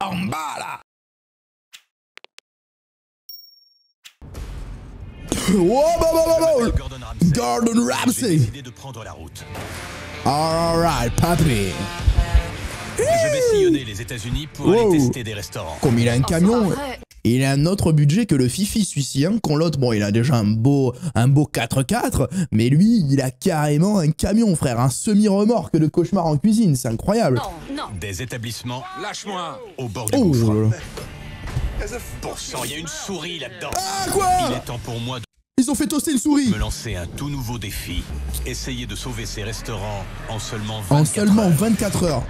En bas, là. Wow, Gordon Ramsay. J'ai décidé de prendre la route. Alright, papi. Je vais sillonner les États-Unis pour aller tester des restaurants. Comme il a un camion, il a un autre budget que le Fifi, celui-ci. Hein. Quand l'autre, bon, il a déjà un beau 4x4, mais lui, il a carrément un camion, frère. Un semi-remorque de cauchemar en cuisine. C'est incroyable. Non. Des établissements Lâche-moi. au bord du Oh gouffre. là là. Pour sang, il y a une souris là-dedans. Ah, quoi? Il est temps pour moi de Ils ont fait toaster une souris. me lancer un tout nouveau défi. Essayer de sauver ces restaurants en seulement 24 En seulement heures. 24 heures.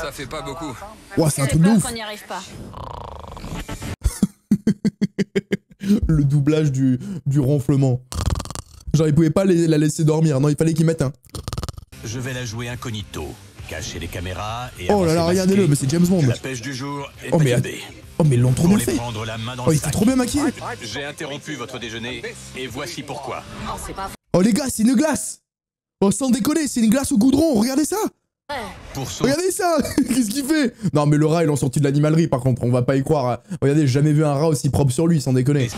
Ça fait pas beaucoup. Ouah, c'est un J'ai truc de peur ouf. qu'on n'y arrive pas. Le doublage du ronflement. Genre, ils pouvaient pas la laisser dormir. Non, il fallait qu'ils mettent un. Je vais la jouer incognito, cacher les caméras et Oh là là, avancer regardez-le, masqué. mais c'est James Bond. La pêche du jour est Oh, mais validée. Oh, mais ils l'ont trop Pour bien les fait. prendre la main dans Oh, le il était sac. trop bien maquillé. J'ai interrompu votre déjeuner et voici pourquoi. Oh, c'est pas Oh, les gars, c'est une glace. Oh, sans déconner, c'est une glace au goudron. Regardez ça. vrai. Pour sauver Regardez ça. Qu'est-ce qu'il fait? Non, mais le rat, ils l'ont sorti de l'animalerie, par contre. On va pas y croire. Regardez, j'ai jamais vu un rat aussi propre sur lui, sans déconner.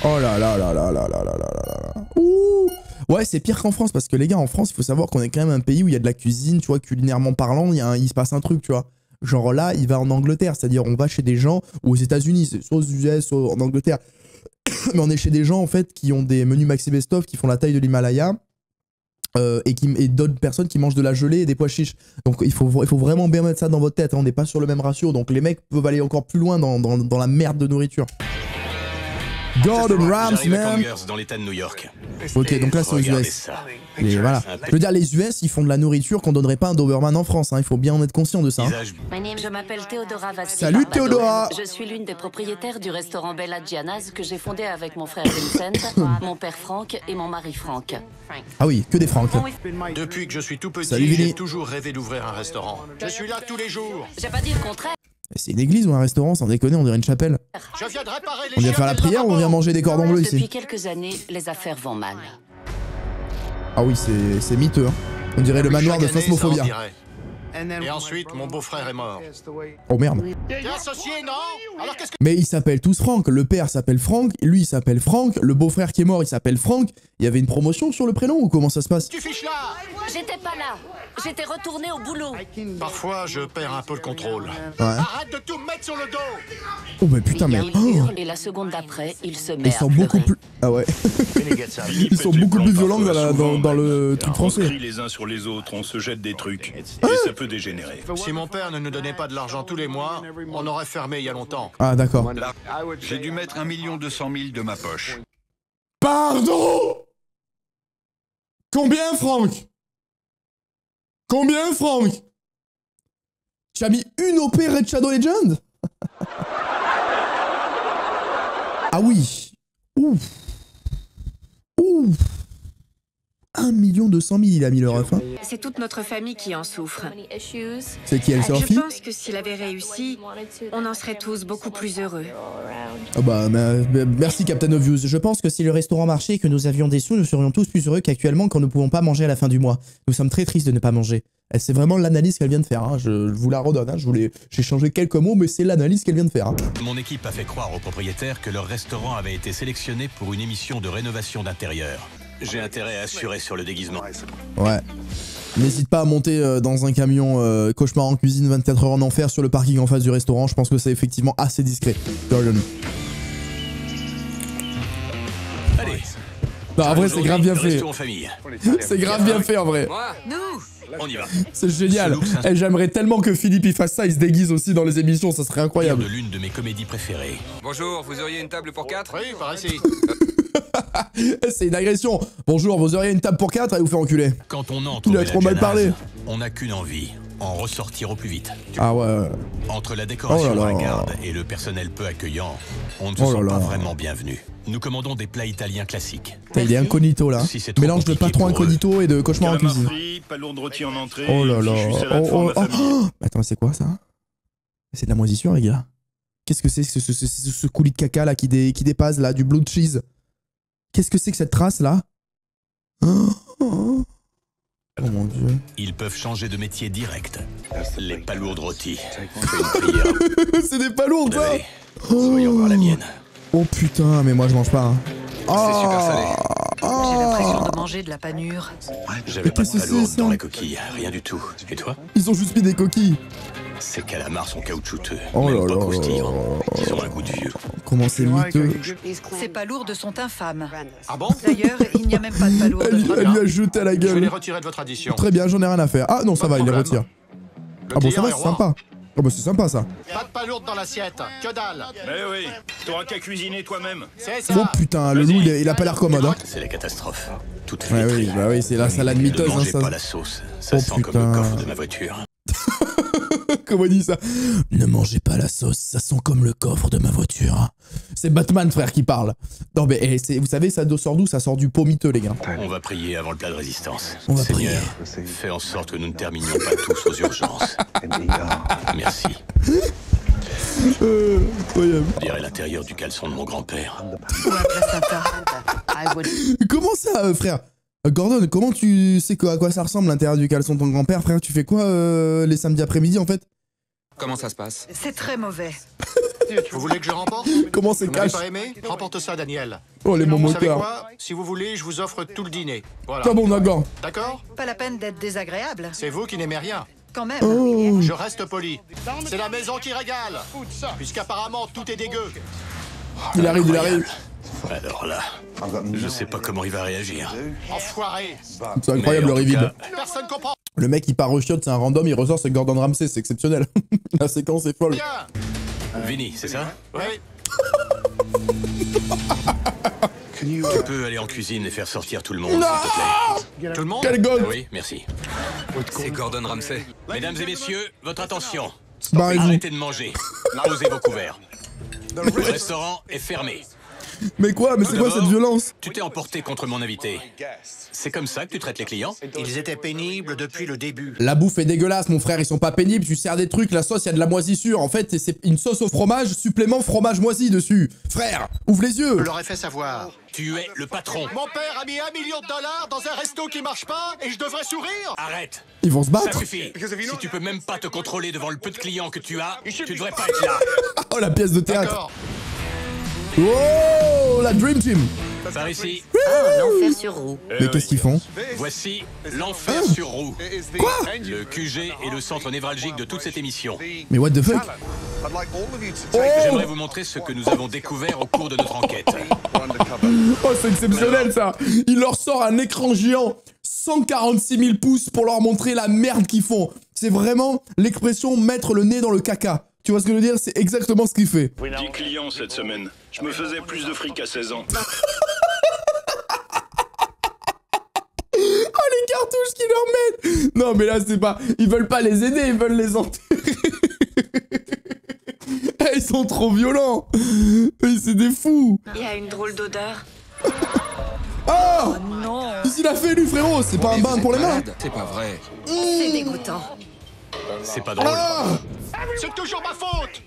Oh là là là là là là là là là là. Ouh. Ouais, c'est pire qu'en France, parce que les gars, en France, il faut savoir qu'on est quand même un pays où il y a de la cuisine, tu vois, culinairement parlant, il se passe un truc, tu vois. Genre là, il va en Angleterre, c'est-à-dire on va chez des gens, ou aux États-Unis, c'est soit aux US, soit en Angleterre. Mais on est chez des gens, en fait, qui ont des menus maxi best-of, qui font la taille de l'Himalaya, et d'autres personnes qui mangent de la gelée et des pois chiches. Donc il faut vraiment bien mettre ça dans votre tête, hein, on n'est pas sur le même ratio, donc les mecs peuvent aller encore plus loin dans la merde de nourriture. Gordon Ramsay, J'arrive à man. Congers, dans l'état de New York. Ok, donc là c'est aux Regardez US. ça. Et voilà. Je veux dire, les US, ils font de la nourriture qu'on donnerait pas à un Doberman en France. Hein. Il faut bien en être conscient de ça. Hein. Visage Je m'appelle Théodora Vassi. Salut, Barbado. Théodora. Je suis l'une des propriétaires du restaurant Bella Gianna's que j'ai fondé avec mon frère Vincent, mon père Franck et mon mari Franck. Ah oui, que des francs. Depuis que je suis tout Salut, petit, Vinny. j'ai toujours rêvé d'ouvrir un restaurant. Je suis là tous les jours. J'ai pas dit le contraire. C'est une église ou un restaurant, sans déconner, on dirait une chapelle. Je viens de réparer les On vient chiens faire la des prière ou on vient lavabos. manger des cordons bleus Depuis ici? quelques années, les affaires vont mal. Ah oui, c'est miteux. Hein. On dirait le manoir de Chaque année, ça en Phasmophobia. dirait. Et ensuite, mon beau-frère est mort. Oh merde. T'es associé, non? Alors qu'est-ce que... Mais ils s'appellent tous Franck. Le père s'appelle Franck, lui il s'appelle Franck, le beau-frère qui est mort il s'appelle Franck. Il y avait une promotion sur le prénom ou comment ça se passe? tu fiches là? J'étais pas là. J'étais retournée au boulot. Parfois, je perds un peu le contrôle. Ouais. Arrête de tout me mettre sur le dos. Oh mais putain, mais. Il Oh, hurle et la seconde d'après, il se met ils à sont beaucoup pleurer. plus. Ah ouais. Ils sont beaucoup plus violents que dans le truc On français. crie les uns sur les autres, on se jette des trucs. Et ça peut dégénérer. Si mon père ne nous donnait pas de l'argent tous les mois, on aurait fermé il y a longtemps. Ah d'accord. J'ai dû mettre 1 200 000 de ma poche. Pardon? Combien, Franck? Combien, Franck? Tu as mis une OP Red Shadow Legend? Ah oui. Ouf. Ouf. 1 200 000 il a mis le ref. Hein. C'est toute notre famille qui en souffre. C'est qui elle, Je Sophie? pense que s'il avait réussi, on en serait tous beaucoup plus heureux. Ah bah, merci Captain Obvious. Je pense que si le restaurant marchait et que nous avions des sous, nous serions tous plus heureux qu'actuellement quand nous ne pouvons pas manger à la fin du mois. Nous sommes très tristes de ne pas manger. C'est vraiment l'analyse qu'elle vient de faire. Hein. Je vous la redonne. Hein. J'ai changé quelques mots, mais c'est l'analyse qu'elle vient de faire. Hein. Mon équipe a fait croire aux propriétaires que leur restaurant avait été sélectionné pour une émission de rénovation d'intérieur. J'ai intérêt à assurer sur le déguisement. Ouais. N'hésite pas à monter dans un camion cauchemar en cuisine 24 heures en enfer sur le parking en face du restaurant. Je pense que c'est effectivement assez discret. Gordon. Allez, Non, en vrai, c'est grave bien fait. restons en famille. C'est grave bien fait en vrai. Moi? On y va. C'est génial. Ce look s'inspire- Et j'aimerais tellement que Philippe il fasse ça, il se déguise aussi dans les émissions, ça serait incroyable. De l'une de mes comédies préférées. Bonjour, vous auriez une table pour 4? Oui, par ici. C'est une agression. Bonjour, vous auriez une table pour 4 et vous faire enculer. Quand on entre Il au a trop mal Bella parlé. Gianna's, on n'a qu'une envie, en ressortir au plus vite. Ah ouais. Entre la décoration Oh là là. ringarde et le personnel peu accueillant, on ne se Oh là sent pas là. vraiment bienvenu. Nous commandons des plats italiens classiques. Putain, il est incognito là. Si c'est trop Mélange de compliqué patron pour eux. incognito et de cauchemar en Calamar cuisine. frit, pas lourd de rôti en entrée. Oh là là. fichu salade Oh, format oh, oh. famille. Attends, c'est quoi ça? C'est de la moisissure, les gars. Qu'est-ce que c'est ce coulis de caca là qui dépasse là, du blue cheese? Qu'est-ce que c'est que cette trace là? Oh. Oh mon dieu. Ils peuvent changer de métier direct. Les palourdes rôties. Fais une prière. C'est des palourdes, ça. Allez, voyons voir la mienne. Oh putain, mais moi je mange pas. Hein. C'est super salé. J'ai l'impression de manger de la panure. J'avais pas de qu'est-ce que c'est, palourdes ça dans la coquille. Rien du tout. Et toi? Ils ont juste mis des coquilles. Ces calamars sont caoutchouteux. Oh même là pas là croustillants. là. Ils ont un goût de vieux. Comment c'est miteux. Ces palourdes sont infâmes. Ah bon? D'ailleurs, il n'y a même pas de palourdes. Elle lui a jeté à la Je vais les gueule. retirer de votre addition. Très bien, j'en ai rien à faire. Ah non, ça Pas va, de il les problème. retire. Le Ah bon, ça client va, est c'est roi. sympa. Oh bah c'est sympa ça. Pas de palourde dans l'assiette. Que dalle. Mais oui, t'auras qu'à cuisiner toi-même. C'est ça. Oh putain, le loup il a pas l'air commode. Hein. C'est la catastrophe. Toute Ouais, flétrie. oui, bah oui, c'est la salade Ne miteuse. Hein, mangez ça. pas la sauce. Ça Oh, sent comme putain. le coffre de ma voiture. Comment il dit ça? Ne mangez pas la sauce, ça sent comme le coffre de ma voiture. C'est Batman, frère, qui parle. Non, mais vous savez, ça sort d'où? Ça sort du pot miteux, les gars. On va prier avant le plat de résistance. On va Seigneur, fais en sorte que nous ne terminions pas tous aux urgences. Merci. Incroyable. Je dirais l'intérieur du caleçon de mon grand-père. Ou un placenta. Comment ça, frère? Gordon, comment tu sais à quoi ça ressemble l'intérieur du caleçon de ton grand-père, frère? Tu fais quoi les samedis après-midi, en fait? Comment ça se passe? C'est très mauvais. Vous voulez que je remporte? Comment c'est Vous n'avez cash? pas aimé? Remporte ça, Daniel. Oh, les Vous savez momoteurs. quoi? Si vous voulez, je vous offre tout le dîner. Voilà. Ah bon, d'accord. D'accord? Pas la peine d'être désagréable. C'est vous qui n'aimez rien. Quand même. Oh. Je reste poli. C'est la maison qui régale. Puisqu'apparemment, tout est dégueu. Il arrive, il arrive. Alors là, je sais pas comment il va réagir. Enfoiré. C'est incroyable le Mais en tout reveal. cas, Personne comprend. Le mec il part au chiottes, c'est un random, il ressort, c'est Gordon Ramsay, c'est exceptionnel. La séquence est folle. Bien. Vinny, c'est ça? Oui. Tu peux aller en cuisine et faire sortir tout le monde, s'il te plaît. Tout le monde? Quel goal! Oui, merci. C'est Gordon Ramsay. Mesdames et messieurs, votre attention. Barrez-vous. Arrêtez de manger. Posez vos couverts. Le restaurant est fermé. Mais quoi? Mais c'est quoi cette violence? Tu t'es emporté contre mon invité. C'est comme ça que tu traites les clients? Ils étaient pénibles depuis le début. La bouffe est dégueulasse, mon frère, ils sont pas pénibles, tu sers des trucs, la sauce, y a de la moisissure. En fait, c'est une sauce au fromage, supplément fromage moisi dessus. Frère, ouvre les yeux. Je leur ai fait savoir. Tu es le patron. Mon père a mis $1 million dans un resto qui marche pas et je devrais sourire? Arrête. Ils vont se Ça battre. suffit. Si tu peux même pas te contrôler devant le peu de clients que tu as, tu devrais pas être là. Oh, la pièce de théâtre. D'accord. Oh, la Dream Team. Par ici, L'enfer sur roue. Mais qu'est-ce qu'ils font? voici l'enfer sur roue. Quoi? Le QG est le centre névralgique de toute cette émission. Mais what the fuck? J'aimerais vous montrer ce que nous avons découvert au cours de notre enquête. Oh, c'est exceptionnel ça. Il leur sort un écran géant, 146 000 pouces pour leur montrer la merde qu'ils font. C'est vraiment l'expression mettre le nez dans le caca. Tu vois ce que je veux dire? C'est exactement ce qu'il fait. 10 clients cette semaine. Je me faisais plus de fric à 16 ans. Oh, les cartouches qu'ils leur mettent. Non, mais là, c'est pas... Ils veulent pas les aider, ils veulent les enterrer. Ils sont trop violents. C'est des fous. Il y a une drôle d'odeur. Oh, Non. qu'est-ce qu'il a fait, lui, frérot? C'est pas un bain pour les mains? C'est pas vrai. C'est dégoûtant. C'est pas drôle. Ah. C'est toujours ma faute.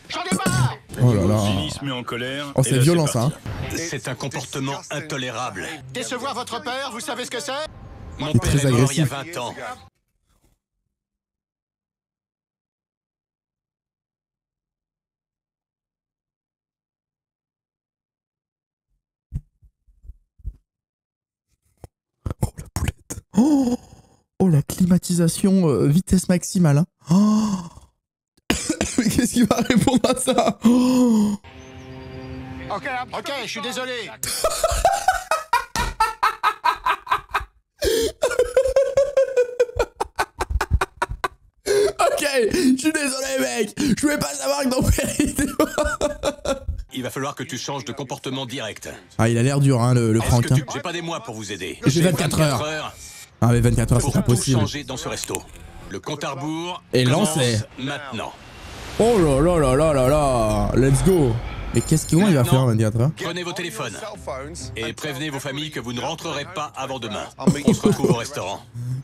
J'en ai marre. Oh là là. Vinny se met en colère. Oh, et c'est là, violent, parti. ça, hein. C'est un comportement intolérable. Décevoir votre père, vous savez ce que c'est? Mon C'est père très est mort il y a agressif. 20 ans. Oh, la poulette. Oh, la climatisation vitesse maximale. Hein. Oh. Mais qu'est-ce qu'il va répondre à ça? Oh. Ok, je suis désolé. Ok, je suis désolé, mec. Je voulais pas savoir que ton père était... Il va falloir que tu changes de comportement direct. Ah, il a l'air dur, hein, le Est-ce Franck. que Hein. j'ai pas des mois pour vous aider. J'ai 24 heures. Ah, mais 24 heures, c'est Pour pas tout possible. changer dans ce resto. Le compte à rebours Et commence lancez. maintenant. Oh là là là là là là. Let's go. Mais qu'est-ce qu'il va faire en 24 heures? Prenez vos téléphones et prévenez vos familles que vous ne rentrerez pas avant demain. On se retrouve au restaurant.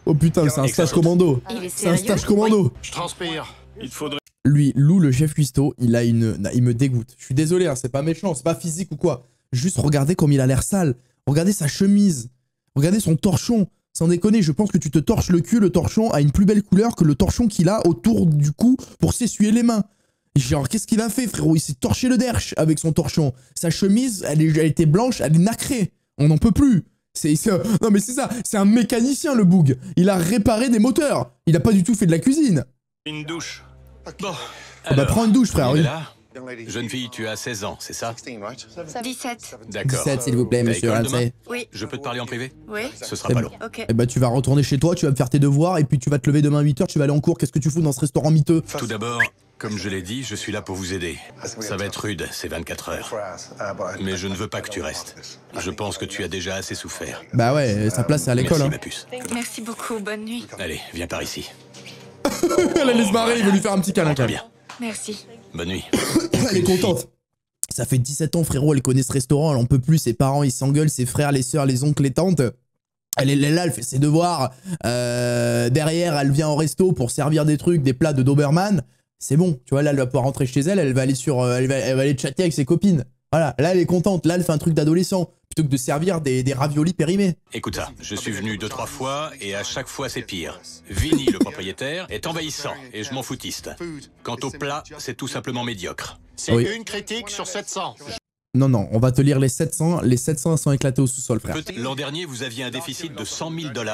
Oh putain, c'est un stage commando. Il est C'est un sérieux? stage commando. Je transpire. Il te faudrait Lui, Lou, le chef cuistot, il me dégoûte. Je suis désolé, hein, c'est pas méchant, c'est pas physique ou quoi. Juste regardez comme il a l'air sale. Regardez sa chemise. Regardez son torchon. Sans déconner, je pense que tu te torches le cul, le torchon a une plus belle couleur que le torchon qu'il a autour du cou pour s'essuyer les mains. Genre, qu'est-ce qu'il a fait, frérot? Il s'est torché le derche avec son torchon. Sa chemise, elle était blanche, elle est nacrée. On n'en peut plus. Non mais c'est ça, c'est un mécanicien le boug. Il a réparé des moteurs. Il a pas du tout fait de la cuisine. Une douche. Bon. Ah bah prends une douche, frère, on oui. est là. Jeune fille, tu as 16 ans, c'est ça? 17. D'accord. 17, s'il vous plaît, T'as monsieur école demain? Ramsey. Oui. Je peux te parler en privé? Oui. Ce sera pas long. Ok. Eh bah tu vas retourner chez toi, tu vas me faire tes devoirs et puis tu vas te lever demain à 8h, tu vas aller en cours. Qu'est-ce que tu fous dans ce restaurant miteux? Tout d'abord, comme je l'ai dit, je suis là pour vous aider. Ça va être rude, ces 24 heures. Mais je ne veux pas que tu restes. Je pense que tu as déjà assez souffert. Bah ouais, sa place c'est à l'école. Merci, Hein. ma puce. Merci beaucoup. Bonne nuit. Allez, viens par ici. Elle allait se marrer, il veut lui faire un petit câlin quand Très même. bien. Merci. Bonne nuit. Elle est contente. Ça fait 17 ans, frérot, elle connaît ce restaurant, elle en peut plus, ses parents ils s'engueulent, ses frères, les sœurs, les oncles, les tantes. Elle est là, elle fait ses devoirs. Derrière, elle vient au resto pour servir des trucs, des plats de Doberman. C'est bon, tu vois, là, elle va pouvoir rentrer chez elle, elle va aller elle va aller chatter avec ses copines. Voilà, là, elle est contente. Là, elle fait un truc d'adolescent, plutôt que de servir des raviolis périmés. Écoute ça, je suis venu 2-3 fois et à chaque fois c'est pire. Vinny, le propriétaire, est envahissant et je m'en foutiste. Quant au plat, c'est tout simplement médiocre. C'est Oui. une critique sur 700. Non, non, on va te lire les 700. Les 700 sont éclatés au sous-sol, frère. L'an dernier, vous aviez un déficit de 100 000 $.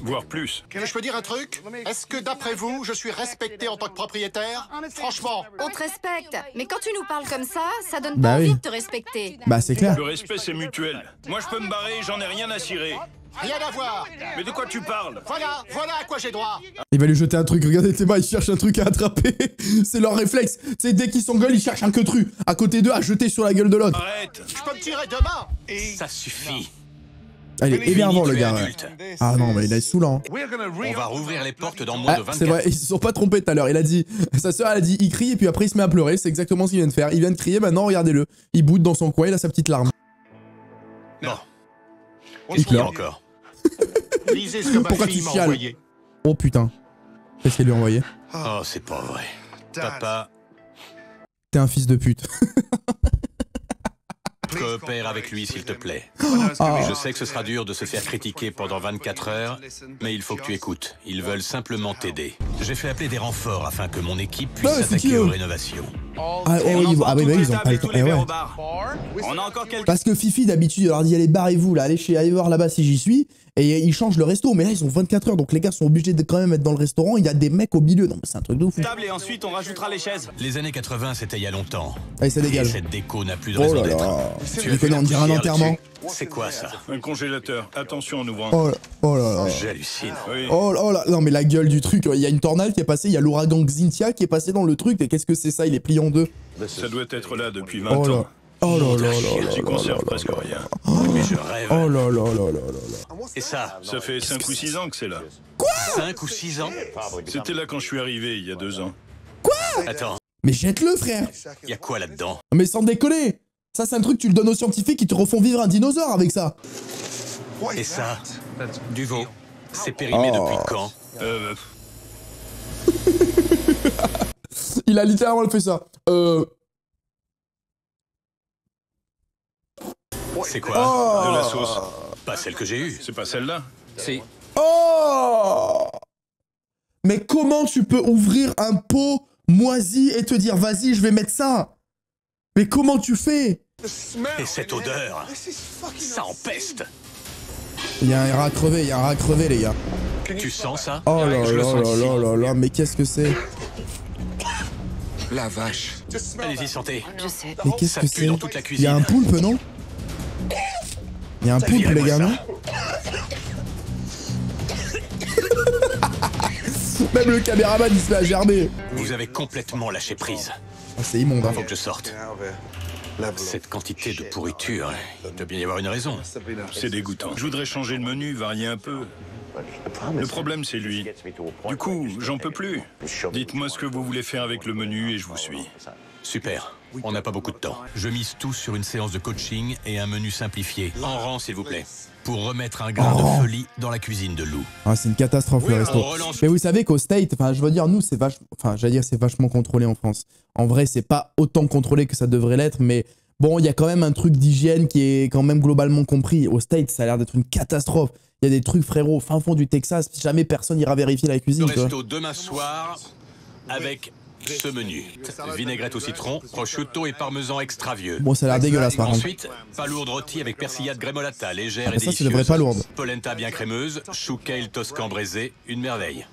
Voire plus. Mais je peux dire un truc? Est-ce que d'après vous, je suis respecté en tant que propriétaire? Franchement. On te respecte, mais quand tu nous parles comme ça donne Bah pas oui. envie de te respecter. Bah, c'est clair. Le respect, c'est mutuel. Moi, je peux me barrer, j'en ai rien à cirer. Rien à voir. Mais de quoi tu parles? Voilà à quoi j'ai droit. Il va lui jeter un truc. Regardez Théma, il cherche un truc à attraper. C'est leur réflexe. Tu sais, dès qu'ils s'engueulent, ils cherchent un queutru à côté d'eux à jeter sur la gueule de l'autre. Arrête. Je peux me tirer demain. Ça suffit. Elle est énervant, le tu es gars. Ouais. adulte. Ah non, mais il est saoulant. On va rouvrir les portes dans moins Ah, de 24 c'est vrai, ils se sont pas trompés tout à l'heure. Il a dit, sa sœur, elle a dit, il crie et puis après il se met à pleurer. C'est exactement ce qu'il vient de faire. Il vient de crier, maintenant regardez-le. Il boude dans son coin, il a sa petite larme. Bon. Il pleure. Encore. Lisez ce que ma Pourquoi fille tu m'a chiales? envoyé. Oh putain. Qu'est-ce qu'elle lui a envoyé? Oh, c'est pas vrai. Papa, T'es un fils de pute. coopère avec lui, s'il te plaît. Ah. Je sais que ce sera dur de se faire critiquer pendant 24 heures, mais il faut que tu écoutes. Ils veulent simplement t'aider. J'ai fait appeler des renforts afin que mon équipe puisse Ah, c'est s'attaquer qui, eux? aux rénovations. Ah, oh, ils ont pas le temps. Eh ouais. On a encore quelques... Parce que Fifi, d'habitude, il leur dit allez, barrez-vous là, allez voir là-bas si j'y suis. Et ils changent le resto. Mais là, ils ont 24 heures, donc les gars sont obligés de quand même être dans le restaurant. Il y a des mecs au milieu. Non, mais c'est un truc de ouf. tables et ensuite on rajoutera les chaises. Les années 80, c'était il y a longtemps. Allez, ça Et dégage. cette déco n'a plus de Oh raison là d'être. là. Tu Tu as vu connais, la on dirait un poussière enterrement. là-dessus? C'est quoi ça? Un congélateur. Attention en ouvrant. Oh là, oh là là. J'hallucine. Oui. Oh là, non mais la gueule du truc, il y a une tornade qui est passée, il y a l'ouragan Xynthia qui est passé dans le truc, et qu'est-ce que c'est ça? Il est plié en deux. Ça doit être là depuis 20 Oh là. ans. Oh là là là là J'y là conserve là presque là. rien. Mais je rêve. Oh là là là là là. Et ça, Ça fait 5 ou 6 ans que c'est là. 5 ou 6 ans? C'était là quand je suis arrivé, il y a 2 ans. Attends, Mais jette-le, frère. il y a quoi là-dedans? Mais sans déconner. Ça, c'est un truc, tu le donnes aux scientifiques, qui te refont vivre un dinosaure avec ça. Et ça, du veau. C'est périmé depuis quand? Il a littéralement fait ça. C'est quoi? De la sauce. Pas celle que j'ai eue. C'est pas celle-là? Si. Oh. Mais comment tu peux ouvrir un pot moisi et te dire vas-y, je vais mettre ça? Mais comment tu fais? Et cette odeur, ça empeste. Il y a un rat crevé, les gars. Tu sens ça? Oh là Je le là sens là ici. là là là, mais qu'est-ce que c'est? La vache. Allez-y, sentez. Je sais. Mais qu'est-ce Ça que pue c'est? dans toute la Il y cuisine. a un poulpe, non? Il y a un poulpe, les gars, non? Même le caméraman, il se fait à gerber. Vous avez complètement lâché prise. Ah, c'est immonde, hein. Faut que je sorte. Cette quantité de pourriture, il doit bien y avoir une raison. C'est dégoûtant. Je voudrais changer le menu, varier un peu. Le problème, c'est lui. Du coup, j'en peux plus. Dites-moi ce que vous voulez faire avec le menu et je vous suis. Super. On n'a pas beaucoup de temps. Je mise tout sur une séance de coaching et un menu simplifié. En rang, s'il vous plaît. Pour remettre un grain de folie dans la cuisine de Lou. Ah, c'est une catastrophe, le resto. on relance. Mais vous savez qu'au State, enfin, je veux dire, nous, c'est vachement... Enfin, j'allais dire, c'est vachement contrôlé en France. En vrai, c'est pas autant contrôlé que ça devrait l'être, mais Bon, il y a quand même un truc d'hygiène qui est quand même globalement compris. Au States, ça a l'air d'être une catastrophe. Il y a des trucs, frérot, fin fond du Texas, jamais personne ira vérifier la cuisine. Le resto demain soir avec ce menu. Vinaigrette au citron, prosciutto et parmesan extra vieux. Bon, ça a l'air dégueulasse par contre. Ensuite, palourde rôti avec persillade gremolata, légère et ça, c'est délicieuse. de vraie palourde. Polenta bien crémeuse, chou kale toscan braisé, une merveille.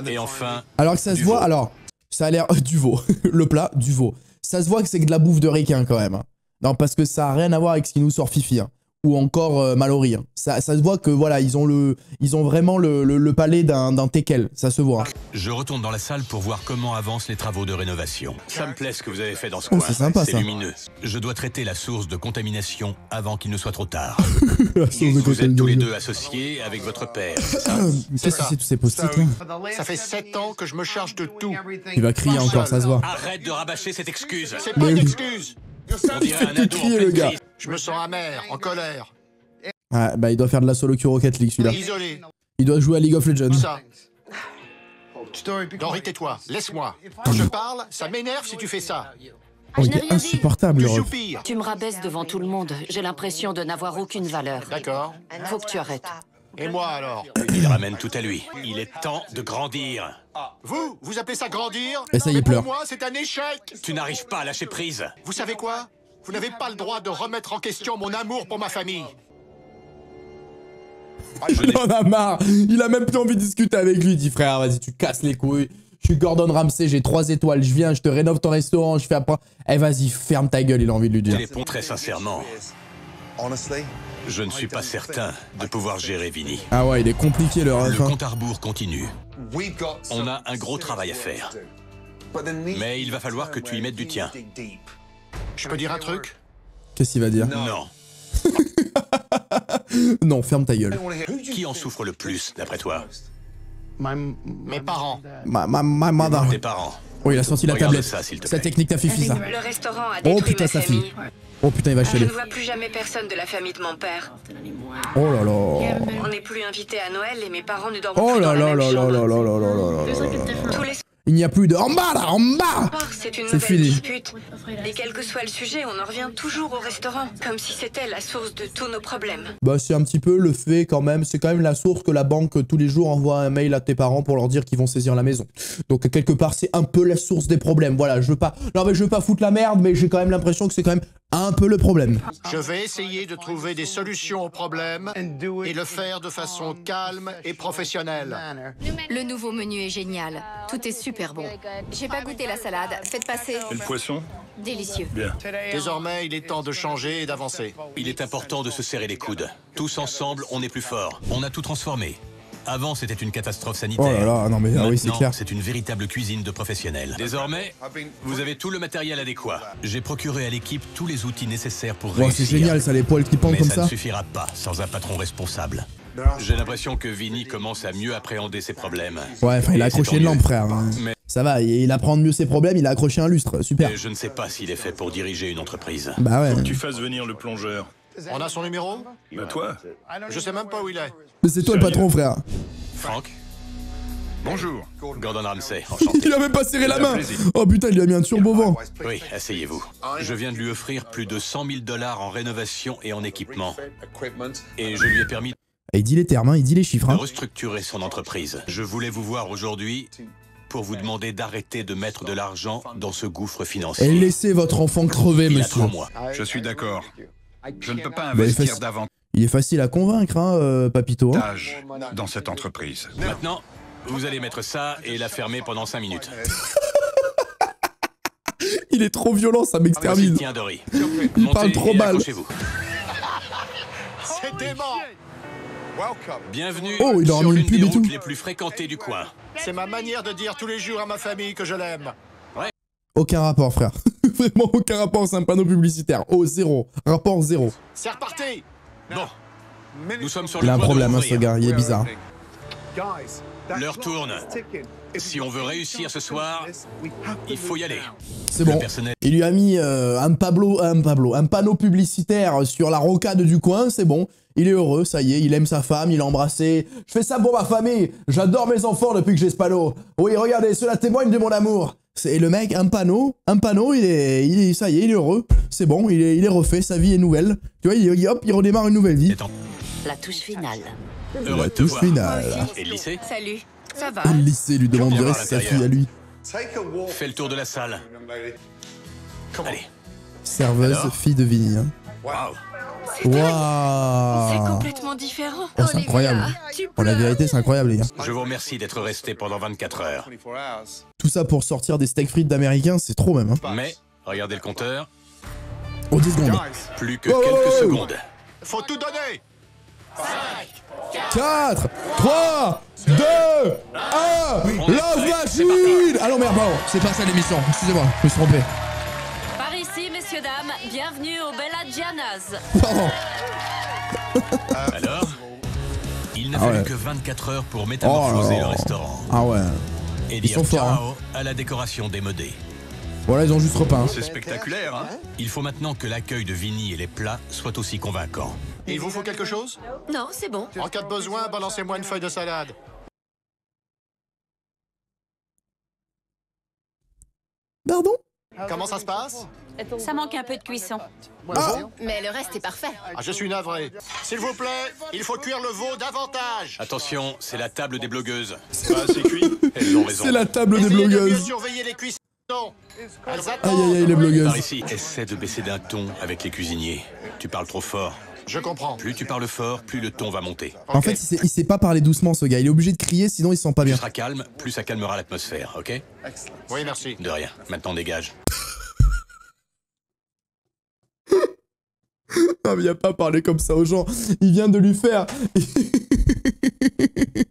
Et enfin, alors que ça se voit, alors, ça a l'air du veau. Le plat, du veau. Ça se voit que c'est que de la bouffe de requin quand même. Non, parce que ça a rien à voir avec ce qui nous sort Fifi. Hein. Ou encore Mallory. Hein. Ça se voit que voilà, ils ont vraiment le palais d'un teckel. Ça se voit. Hein. Je retourne dans la salle pour voir comment avancent les travaux de rénovation. Ça me plaît ce que vous avez fait dans ce coin. C'est sympa, ça. Lumineux. Je dois traiter la source de contamination avant qu'il ne soit trop tard. La source de Vous êtes tous les contamination. deux associés avec votre père. Qu'est-ce que c'est tous ces post-it là? Ça fait 7 ans que je me charge de tout. Il va crier encore, ça se voit. Arrête de rabâcher cette excuse. C'est pas une excuse. On dirait un fait que ado en crier, le pleine gars. crise. Je me sens amer, en colère, Ah, bah il doit faire de la solo queue Rocket League celui-là. isolé. Il doit jouer à League of Legends. Ça. Henri, tais-toi, laisse-moi. Quand je parle, ça m'énerve si tu fais ça. Oh, il est insupportable le Tu ref. soupires. Tu me rabaisses devant tout le monde. J'ai l'impression de n'avoir aucune valeur. D'accord. Faut que tu arrêtes. Et moi alors? Il ramène tout à lui. Il est temps de grandir. Vous appelez ça grandir? Et ça y est, Mais il pleure. pour moi, c'est un échec. Tu n'arrives pas à lâcher prise. Vous savez quoi? Vous n'avez pas le droit de remettre en question mon amour pour ma famille. Il en a marre. Il a même plus envie de discuter avec lui. Il dit frère, vas-y, tu casses les couilles. Je suis Gordon Ramsay, j'ai 3 étoiles. Je viens, je te rénove ton restaurant. Je fais après. Eh vas-y, ferme ta gueule. Il a envie de lui Je dire. réponds très sincèrement. Je ne suis pas certain de pouvoir gérer Vinny. Ah ouais, il est compliqué le ref. Le Hein. compte à rebours continue. On a un gros travail à faire. Mais il va falloir que tu y mettes du tien. Je peux dire un truc? Qu'est-ce qu'il va dire? Non. Non, ferme ta gueule. Qui en souffre le plus, d'après toi? Mes parents. Ma mother. Tes parents. Oh, il a sorti la Regarde tablette. ça, s'il te C'est la plaît. technique ta fifi, ça. Le restaurant a Oh détruit putain, ma sa fille. famille. Oh putain, il va Je chialer. ne vois plus jamais personne de la famille de mon père. Oh là là. On n'est plus invités à Noël et mes parents ne dorment Oh plus là dans là la même là là chambre. là là là là là là. Tous les Il n'y a plus de... En bas là, en bas. soirs, c'est une C'est nouvelle fini. dispute. Et quel que soit le sujet, on en revient toujours au restaurant, comme si c'était la source de tous nos problèmes. Bah c'est un petit peu le fait quand même, c'est quand même la source que la banque tous les jours envoie un mail à tes parents pour leur dire qu'ils vont saisir la maison. Donc quelque part c'est un peu la source des problèmes, voilà, je veux pas... Non mais je veux pas foutre la merde, mais j'ai quand même l'impression que c'est quand même un peu le problème. Je vais essayer de trouver des solutions aux problèmes et le faire de façon calme et professionnelle. Le nouveau menu est génial. Tout est super bon. J'ai pas goûté la salade. Faites passer. Et le poisson? Délicieux. Bien. Désormais, il est temps de changer et d'avancer. Il est important de se serrer les coudes. Tous ensemble, on est plus forts. On a tout transformé. Avant, c'était une catastrophe sanitaire. Oh là là, non mais ah oui c'est Maintenant, clair. c'est une véritable cuisine de professionnels. Désormais, vous avez tout le matériel adéquat. J'ai procuré à l'équipe tous les outils nécessaires pour Bon, réussir. c'est génial ça, les poils qui pendent Mais comme ça ça. ne suffira pas sans un patron responsable. J'ai l'impression que Vinny commence à mieux appréhender ses problèmes. Ouais, enfin il a Et c'est accroché tant une lampe mieux. frère. Hein. Mais Ça va, il apprend mieux ses problèmes, il a accroché un lustre, super. je ne sais pas s'il est fait pour diriger une entreprise. Bah ouais. Faut que tu fasses venir le plongeur. On a son numéro? Bah toi? Je sais même pas où il est. Mais c'est toi le patron frère. Franck, Bonjour. Gordon Ramsay, enchanté. Il a même pas serré la C'est un main. plaisir. Oh putain, il lui a mis un turbo-vent. Oui, asseyez-vous. Je viens de lui offrir plus de 100 000 $ en rénovation et en équipement. Et je lui ai permis Et il dit les termes, hein, il dit les chiffres. de Hein. restructurer son entreprise. Je voulais vous voir aujourd'hui pour vous demander d'arrêter de mettre de l'argent dans ce gouffre financier. Et laissez votre enfant crever, Il a monsieur. 3 mois. Je suis d'accord. Je ne peux pas Bah, il investir fait- davantage Il est facile à convaincre, hein, Papito. Hein. dans cette entreprise. Maintenant, vous allez mettre ça et la fermer pendant 5 minutes. Il est trop violent, ça Voici, m'extermine. tiens, Dory. Il parle trop et mal. accrochez-vous. C'est dément. Bienvenue Oh, il a sur remis une l'une pub des et tout. routes les plus fréquentées du coin. C'est ma manière de dire tous les jours à ma famille que je l'aime. Aucun rapport, frère. Vraiment aucun rapport, c'est un panneau publicitaire. Oh, zéro. Rapport zéro. C'est reparti. Bon, nous sommes sur Il le a un point de problème, hein, ce l'ouvrir. gars, il est bizarre. L'heure tourne. Si on veut réussir ce soir, il faut y aller. C'est Le bon. personnel Il lui a mis un panneau publicitaire sur la rocade du coin, c'est bon. Il est heureux, ça y est, il aime sa femme, il l'a embrassé. Je fais ça pour ma famille, j'adore mes enfants depuis que j'ai ce panneau. Oui, regardez, cela témoigne de mon amour. Et le mec, un panneau, ça y est, il est heureux. C'est bon, il est refait, sa vie est nouvelle. Tu vois, hop, il redémarre une nouvelle vie. La touche finale. La touche finale. Et le lycée? Salut, ça va? Et le lycée lui demanderait si sa fille à lui. Fais le tour de la salle. Allez. Serveuse, Alors fille de Vinny. Hein. Waouh. C'est Waouh. complètement différent. Oh, c'est incroyable. Oh, la vérité, c'est incroyable, les gars. Je vous remercie d'être resté pendant 24 heures. Tout ça pour sortir des steak frites d'américains, c'est trop même. Hein. Mais, regardez le compteur. Oh, 10 secondes. Plus que quelques secondes. Faut tout donner. 4, 3, 2, 1, love machine. Ah non, merde, pardon, c'est pas ça l'émission. Excusez-moi, je me suis trompé. Par ici, messieurs, dames, bienvenue au Bella Gianna's. Pardon. Alors, il n'a fallu que 24 heures pour métamorphoser le restaurant. Ah ouais. Et Ils dire sont forts, ciao à la décoration démodée. Voilà, ils ont juste repeint. C'est spectaculaire, hein? Il faut maintenant que l'accueil de Vinny et les plats soient aussi convaincants. Il vous faut quelque chose? Non, c'est bon. En cas de besoin, balancez-moi une feuille de salade. Pardon? Comment ça se passe? Ça manque un peu de cuisson. Mais le reste est parfait. Ah, je suis navré. S'il vous plaît, il faut cuire le veau davantage. Attention, c'est la table des blogueuses. Pas assez cuit. Elles ont raison. C'est la table des Essayez de mieux blogueuses. surveiller les cuissons. Elles Aïe attendent. aïe aïe, les Par blogueuses. ici, essaie de baisser d'un ton avec les cuisiniers. Tu parles trop fort. Je comprends. Plus tu parles fort, plus le ton va monter. En fait, il sait pas parler doucement, ce gars. Il est obligé de crier, sinon il se sent pas Plus bien. tu seras calme, plus ça calmera l'atmosphère, ok? Oui, merci. De rien. Maintenant dégage. Non, mais il a pas parlé comme ça aux gens. Il vient de lui faire...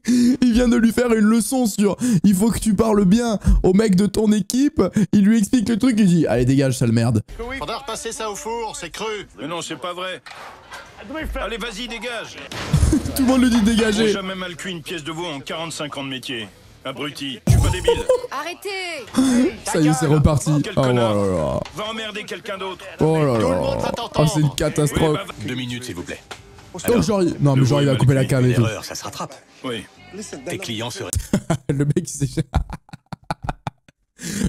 Il vient de lui faire une leçon sur il faut que tu parles bien au mec de ton équipe. Il lui explique le truc, il dit allez dégage sale merde. Faudra repasser ça au four, c'est cru. Mais non, c'est pas vrai. Allez, vas-y, dégage. Tout le monde lui dit J'ai dégager. jamais mal cuit une pièce de veau en 45 ans de métier. Abruti, je suis pas débile. Arrêtez! Ça y est, c'est reparti. Quel Oh là connard. là. Va emmerder quelqu'un d'autre. Oh là Tout le là. monde va Oh, t'entendre. c'est une catastrophe. 2 minutes, s'il vous plaît. Donc genre, non mais genre il va couper la cam et Une tout. erreur, ça se rattrape. Oui. Tes clients seraient... Le mec il s'est...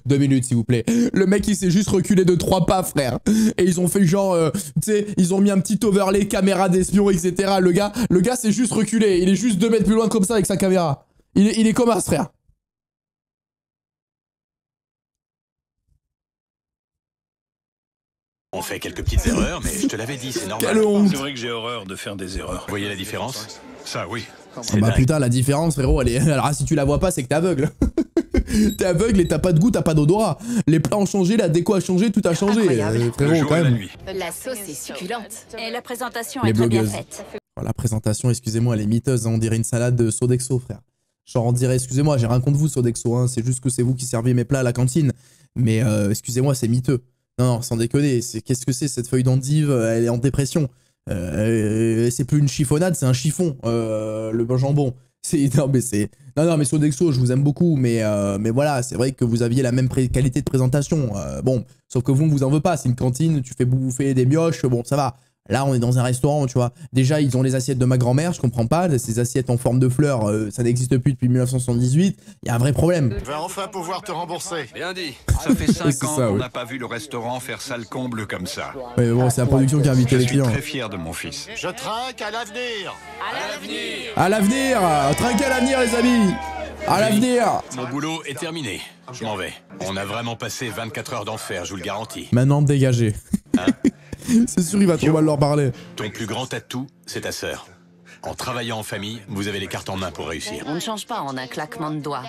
2 minutes s'il vous plaît. Le mec il s'est juste reculé de 3 pas frère. Et ils ont fait genre, tu sais, ils ont mis un petit overlay, caméra d'espion, etc. Le gars s'est juste reculé. Il est juste 2 mètres plus loin comme ça avec sa caméra. Il est comme un frère. On fait quelques petites erreurs, mais je te l'avais dit, c'est normal. Quelle honte. C'est vrai que j'ai horreur de faire des erreurs. Vous voyez la différence? Ça, oui. Oh bah putain la différence frérot elle est... Alors si tu la vois pas c'est que t'es aveugle. T'es aveugle et t'as pas de goût, t'as pas d'odorat. Les plats ont changé, la déco a changé, tout a changé. Frérot quand même. La sauce est succulente. Et la présentation Les est très bien blogueuses. faite. La présentation, excusez-moi, elle est miteuse, hein, on dirait une salade de Sodexo, frère. Genre on dirait, excusez-moi, j'ai rien contre vous Sodexo, hein, c'est juste que c'est vous qui servez mes plats à la cantine. Mais excusez-moi, c'est miteux. Non, sans déconner, qu'est-ce que c'est cette feuille d'endive, elle est en dépression. C'est plus une chiffonnade, c'est un chiffon, le jambon. Non mais Sodexo, je vous aime beaucoup, mais voilà, c'est vrai que vous aviez la même qualité de présentation. Bon, sauf que vous, on vous en veut pas, c'est une cantine, tu fais bouffer des mioches, bon ça va. Là, on est dans un restaurant, tu vois. Déjà, ils ont les assiettes de ma grand-mère, je comprends pas. Ces assiettes en forme de fleurs, ça n'existe plus depuis 1978. Il y a un vrai problème. Je vais enfin pouvoir te rembourser. Bien dit. Ça fait 5 C'est ans ça, qu'on oui. n'a pas vu le restaurant faire sale comble comme ça. Ouais, mais bon, c'est la production qui a invité Je les suis clients. très fier de mon fils. Je trinque à l'avenir. À l'avenir, trinquez à l'avenir, les amis. À l'avenir. Mon boulot est terminé. Je m'en vais. On a vraiment passé 24 heures d'enfer, je vous le garantis. Maintenant, dégagez. Hein? C'est sûr, il va trop mal leur parler. Ton plus grand atout, c'est ta sœur. En travaillant en famille, vous avez les cartes en main pour réussir. On ne change pas en un claquement de doigts.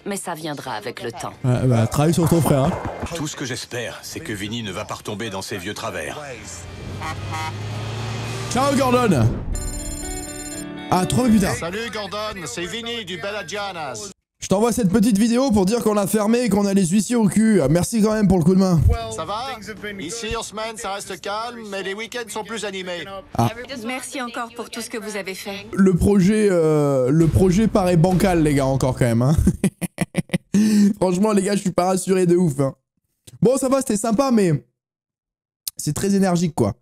Mais ça viendra avec le temps. Ouais, bah, travaille sur ton frère. Hein. Tout ce que j'espère, c'est que Vinny ne va pas retomber dans ses vieux travers. Ciao, Gordon. Ah, 3 minutes plus tard. Salut Gordon, c'est Vinny du Bella Gianna's. Je t'envoie cette petite vidéo pour dire qu'on l'a fermé et qu'on a les huissiers au cul. Merci quand même pour le coup de main. Ça va? Ici en semaine ça reste calme, mais les week-ends sont plus animés. Merci encore pour tout ce que vous avez fait. Le projet paraît bancal, les gars, encore quand même. Hein. Franchement, les gars, je suis pas rassuré de ouf. Hein. Bon, ça va, c'était sympa, mais c'est très énergique, quoi.